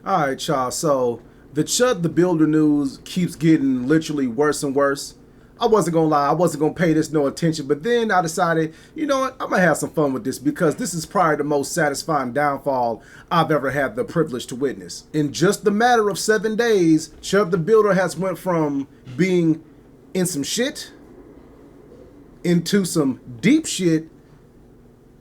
All right, y'all. So the Chud the Builder news keeps getting literally worse and worse. I wasn't gonna lie, I wasn't gonna pay this no attention, but then I decided, you know what, I'm gonna have some fun with this because this is probably the most satisfying downfall I've ever had the privilege to witness. In just the matter of 7 days, Chud the Builder has went from being in some shit into some deep shit.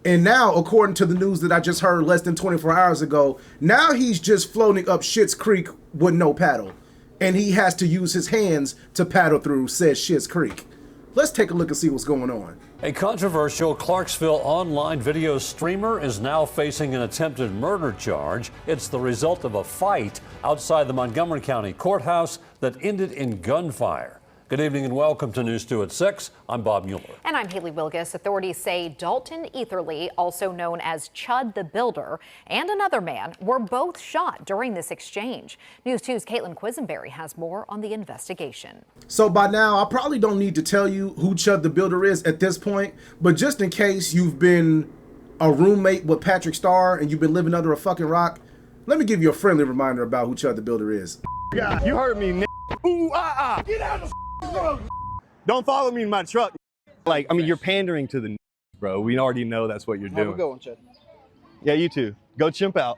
And now, according to the news that I just heard less than 24 hours ago, now he's just floating up Schitt's Creek with no paddle. And he has to use his hands to paddle through said Schitt's Creek. Let's take a look and see what's going on. A controversial Clarksville online video streamer is now facing an attempted murder charge. It's the result of a fight outside the Montgomery County Courthouse that ended in gunfire. Good evening and welcome to News 2 at 6. I'm Bob Mueller. And I'm Haley Wilgus. Authorities say Dalton Etherly, also known as Chud the Builder, and another man were both shot during this exchange. News 2's Caitlin Quisenberry has more on the investigation. So by now, I probably don't need to tell you who Chud the Builder is at this point, but just in case you've been a roommate with Patrick Starr and you've been living under a fucking rock, let me give you a friendly reminder about who Chud the Builder is. God, you heard me, Ooh, Get out of the Don't follow me in my truck. Like, I mean, you're pandering to the bro. We already know that's what you're doing. Have a good one, Chud. Yeah, you too. Go chimp out.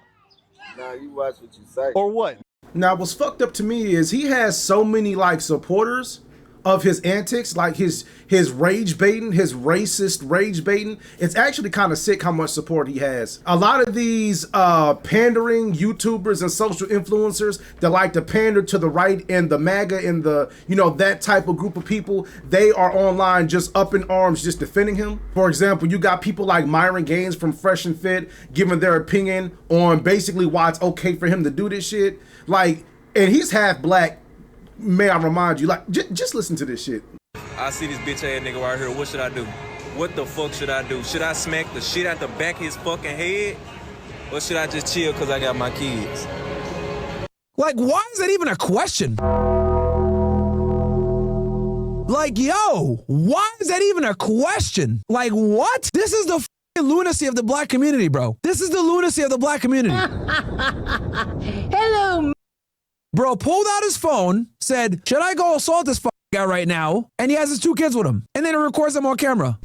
Nah, you watch what you say. Or what? Now, what's fucked up to me is he has so many like supporters of his antics, like his rage baiting, his racist rage baiting. It's actually kind of sick how much support he has. A lot of these pandering YouTubers and social influencers that like to pander to the right and the MAGA and the, you know, that type of group of people, they are online just up in arms just defending him. For example, you got people like Myron Gaines from Fresh and Fit giving their opinion on basically why it's okay for him to do this shit. Like, and he's half black. May I remind you, like, just listen to this shit. I see this bitch ass nigga right here. What should I do? What the fuck should I do? Should I smack the shit out the back of his fucking head? Or should I just chill because I got my kids? Like, why is that even a question? Like, yo, why is that even a question? Like, what? This is the f***ing lunacy of the black community, bro. This is the lunacy of the black community. Hello, Bro pulled out his phone, said, should I go assault this guy right now? And he has his 2 kids with him. And then he records them on camera.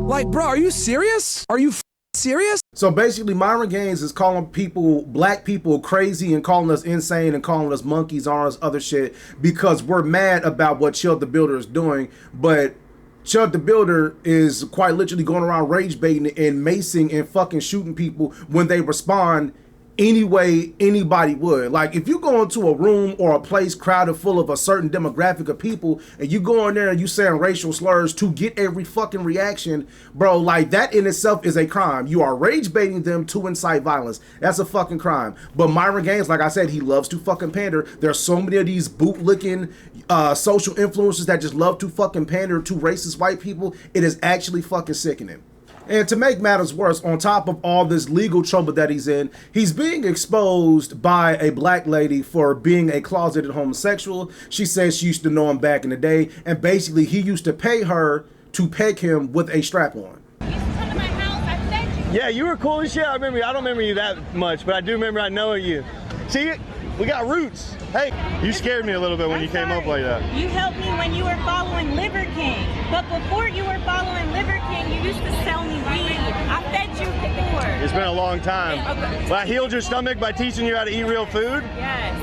Like, bro, are you serious? Are you serious? So basically, Myron Gaines is calling people, black people, crazy and calling us insane and calling us monkeys, all this other shit because we're mad about what Chud the Builder is doing. But Chud the Builder is quite literally going around rage baiting and macing and fucking shooting people when they respond any way anybody would. Like, if you go into a room or a place crowded full of a certain demographic of people and you go in there and you saying racial slurs to get every fucking reaction, bro, like that in itself is a crime. You are rage baiting them to incite violence. That's a fucking crime. But Myron Gaines, like I said, he loves to fucking pander. There's so many of these bootlicking social influencers that just love to fucking pander to racist white people. It is actually fucking sickening. And to make matters worse, on top of all this legal trouble that he's in, he's being exposed by a black lady for being a closeted homosexual. She says she used to know him back in the day, and basically he used to pay her to peg him with a strap-on. Yeah, you were cool as shit. I remember you. I don't remember you that much, but I do remember I know you. See, we got roots. Hey, you scared me a little bit when you came up like that. you helped me when you were following Liver King. But before you were following Liver King, you used to sell me weed. I fed you before. It's been a long time. Okay. But I healed your stomach by teaching you how to eat real food. Yes.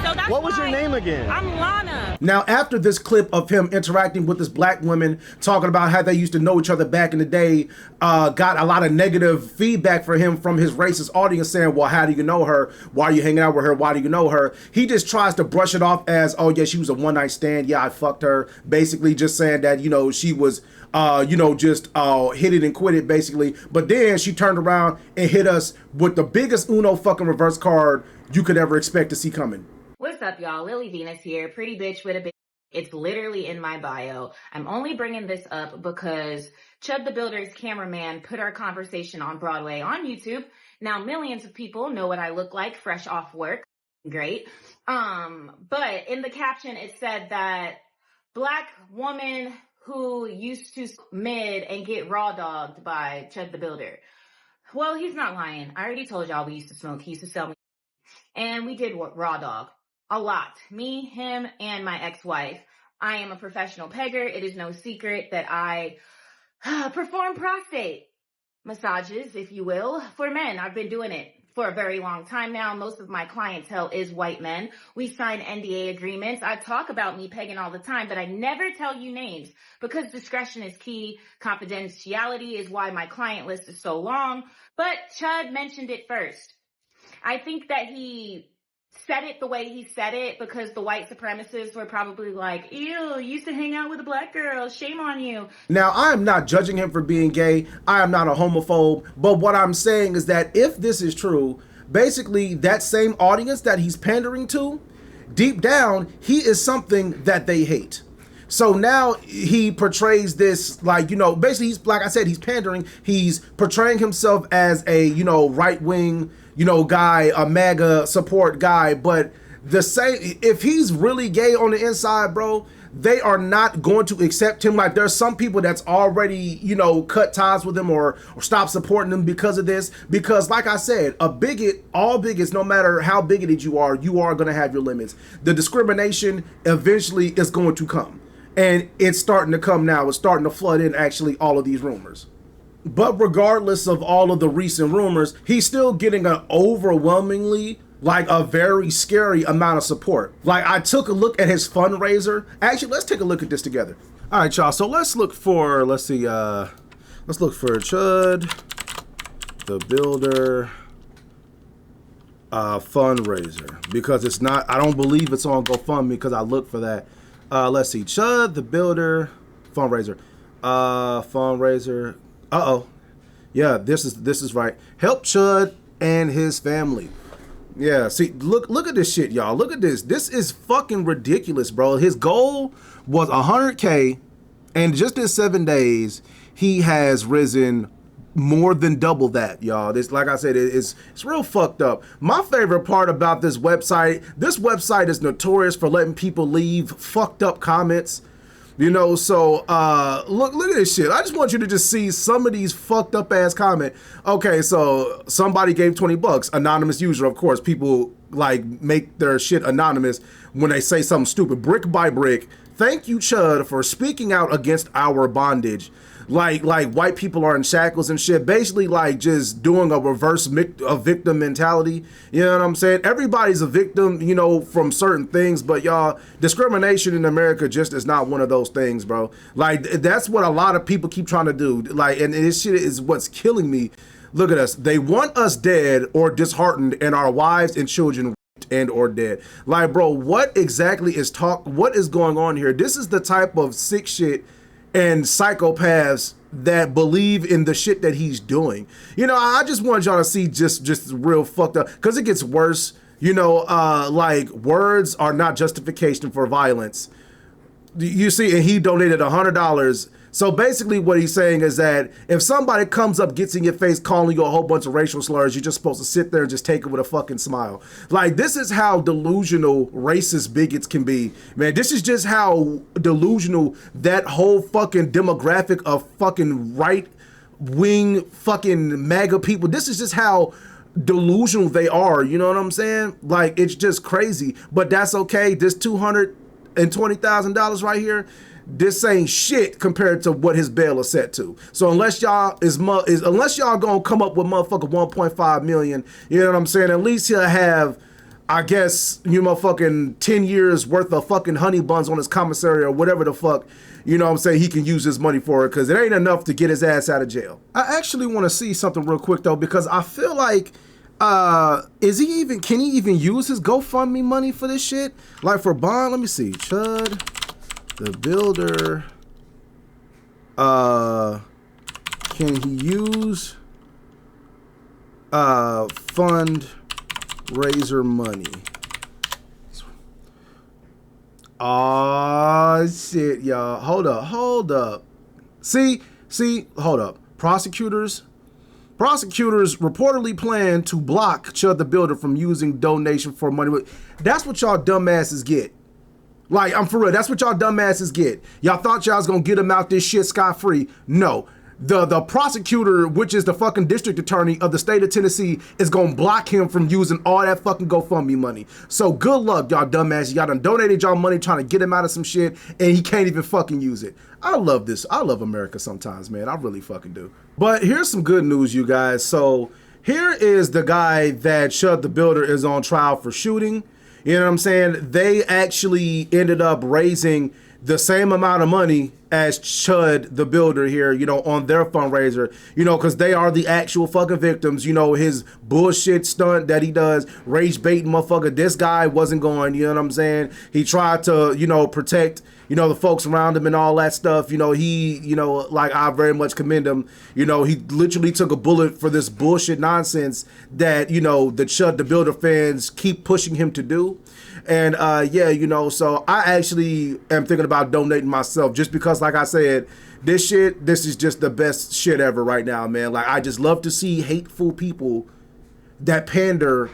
So that's What was your why name again? I'm Lana. Now, after this clip of him interacting with this black woman, talking about how they used to know each other back in the day, got a lot of negative feedback for him from his racist audience saying, well, how do you know her? Why are you hanging out with her? Why do you know her? He just tries to brush it off as, oh, yeah, she was a one-night stand. Yeah, I fucked her. Basically just saying that, you know, she was, just hit it and quit it, basically. But then she turned around and hit us with the biggest Uno fucking reverse card you could ever expect to see coming. What's up, y'all? Lily Venus here, pretty bitch with a bitch. It's literally in my bio. I'm only bringing this up because Chud the Builder's cameraman put our conversation on Broadway on YouTube. Now, millions of people know what I look like fresh off work. Great. But in the caption, it said that black woman who used to mid and get raw dogged by Chud the Builder. Well, he's not lying. I already told y'all we used to smoke. He used to sell me. And we did raw dog. A lot. Me, him, and my ex-wife. I am a professional pegger. It is no secret that I perform prostate massages, if you will, for men. I've been doing it for a very long time now. Most of my clientele is white men. We sign NDA agreements. I talk about me pegging all the time, but I never tell you names because discretion is key. Confidentiality is why my client list is so long. But Chud mentioned it first. I think that he said it the way he said it because the white supremacists were probably like, ew, you used to hang out with a black girl. Shame on you. Now, I am not judging him for being gay. I am not a homophobe. But what I'm saying is that if this is true, basically that same audience that he's pandering to, deep down, he is something that they hate. So now he portrays this like, you know, basically he's, like I said, he's pandering. He's portraying himself as a, you know, right-wing, you know, guy, a MAGA support guy. But the same, if he's really gay on the inside, bro, they are not going to accept him. Like, there's some people that's already, you know, cut ties with him or stop supporting him because of this. Because like I said, a bigot, all bigots, no matter how bigoted you are going to have your limits. The discrimination eventually is going to come. And it's starting to come now. It's starting to flood in actually all of these rumors. But regardless of all of the recent rumors, he's still getting an overwhelmingly, like a very scary amount of support. Like, I took a look at his fundraiser. Actually, let's take a look at this together. All right, y'all. So let's look for, let's look for Chud, the Builder fundraiser. Because it's not, I don't believe it's on GoFundMe because I looked for that. Let's see, Chud, the Builder fundraiser. Fundraiser. Uh-oh. Yeah, this is right. Help Chud and his family. Yeah, see, look at this shit, y'all. Look at this. This is fucking ridiculous, bro. His goal was 100K, and just in 7 days, he has risen more than double that, y'all. This, like I said, it's real fucked up. My favorite part about this website is notorious for letting people leave fucked up comments. You know, so look at this shit. I just want you to just see some of these fucked up ass comment. Okay, so somebody gave $20. Anonymous user, of course. People like make their shit anonymous when they say something stupid. Brick by brick. Thank you, Chud, for speaking out against our bondage. Like white people are in shackles and shit. Basically, like just doing a reverse victim mentality. You know what I'm saying? Everybody's a victim, you know, from certain things. But y'all, discrimination in America just is not one of those things, bro. Like, that's what a lot of people keep trying to do. Like, and this shit is what's killing me. Look at us. They want us dead or disheartened, and our wives and children and or dead. Like, bro, what exactly is what is going on here? This is the type of sick shit and psychopaths that believe in the shit that he's doing. You know, I just want y'all to see just real fucked up, because it gets worse. You know, like, words are not justification for violence. You see, and he donated $100. So basically what he's saying is that if somebody comes up, gets in your face, calling you a whole bunch of racial slurs, you're just supposed to sit there and just take it with a fucking smile. Like, this is how delusional racist bigots can be. Man, this is just how delusional that whole fucking demographic of fucking right-wing fucking MAGA people, this is just how delusional they are. You know what I'm saying? Like, it's just crazy. But that's okay. This $220,000 right here, this ain't shit compared to what his bail is set to. So unless y'all unless y'all gonna come up with motherfucking 1.5 million, you know what I'm saying? At least he'll have, I guess, you motherfucking 10 years worth of fucking honey buns on his commissary or whatever the fuck, you know what I'm saying, he can use his money for it, because it ain't enough to get his ass out of jail. I actually want to see something real quick though, because I feel like can he even use his GoFundMe money for this shit? Like for bond, let me see. Chud, the Builder, can he use fundraiser money? Oh shit, y'all. Hold up. See, hold up. Prosecutors reportedly plan to block Chud the Builder from using donation for money. That's what y'all dumbasses get. Like, I'm for real. That's what y'all dumbasses get. Y'all thought y'all was gonna get him out this shit scot-free. No. the prosecutor, which is the fucking district attorney of the state of Tennessee, is gonna block him from using all that fucking GoFundMe money. So good luck, y'all dumbasses. Y'all done donated y'all money trying to get him out of some shit, and he can't even fucking use it. I love this. I love America sometimes, man. I really fucking do. But here's some good news, you guys. So here is the guy that Chud the Builder is on trial for shooting. You know what I'm saying? They actually ended up raising the same amount of money as Chud the Builder here, you know, on their fundraiser, you know, because they are the actual fucking victims. You know, his bullshit stunt that he does, rage baiting motherfucker. This guy wasn't going, you know what I'm saying? He tried to, you know, protect, you know, the folks around him and all that stuff. You know, he, you know, like, I very much commend him. You know, he literally took a bullet for this bullshit nonsense that, you know, the Chud the Builder fans keep pushing him to do. And yeah, you know, so I actually am thinking about donating myself, just because, like I said, this is just the best shit ever right now, man. Like, I just love to see hateful people that pander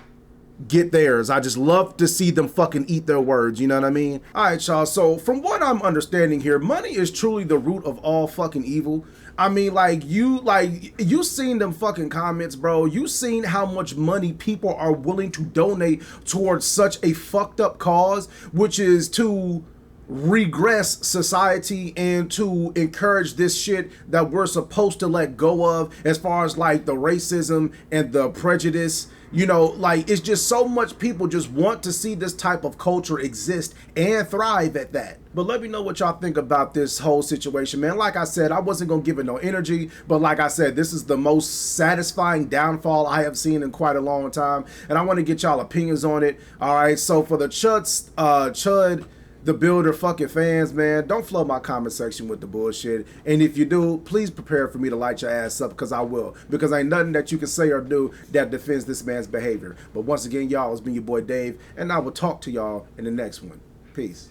get theirs. I just love to see them fucking eat their words, you know what I mean? All right, y'all, so from what I'm understanding here, money is truly the root of all fucking evil. I mean, you seen them fucking comments, bro. You seen how much money people are willing to donate towards such a fucked up cause, which is to regress society and to encourage this shit that we're supposed to let go of, as far as like the racism and the prejudice. You know, like, it's just so much people just want to see this type of culture exist and thrive at that. But let me know what y'all think about this whole situation, man. Like I said, I wasn't gonna give it no energy, but like I said, this is the most satisfying downfall I have seen in quite a long time, and I want to get y'all opinions on it. All right, so for the Chud the Builder fucking fans, man, don't flood my comment section with the bullshit. And if you do, please prepare for me to light your ass up, because I will. Because ain't nothing that you can say or do that defends this man's behavior. But once again, y'all, it's been your boy Dave, and I will talk to y'all in the next one. Peace.